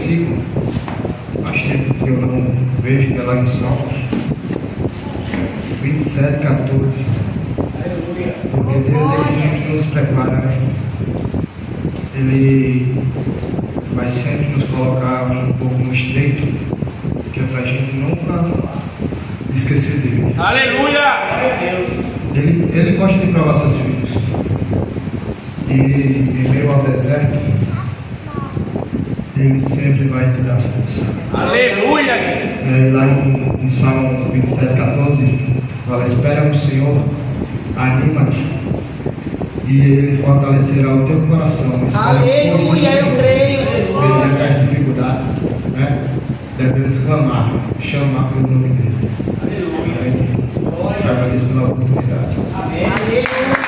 versículo, faz tempo que eu não vejo, que é lá em Salmos 27, 14. Porque Deus, Ele sempre nos prepara, né? Ele vai sempre nos colocar um pouco no estreito, que é para a gente nunca esquecer dele. Aleluia! Ele gosta de provar seus filhos. E em meio ao deserto, Ele sempre vai te dar força. Aleluia! Lá em Salmo 27, 14, fala: espera no Senhor, anima-te, e Ele fortalecerá o teu coração. Aleluia, eu creio, Jesus. Mediante as dificuldades, né? Devemos clamar, chamar pelo nome dele. Aleluia. Agradeço pela oportunidade. Amém. Aleluia.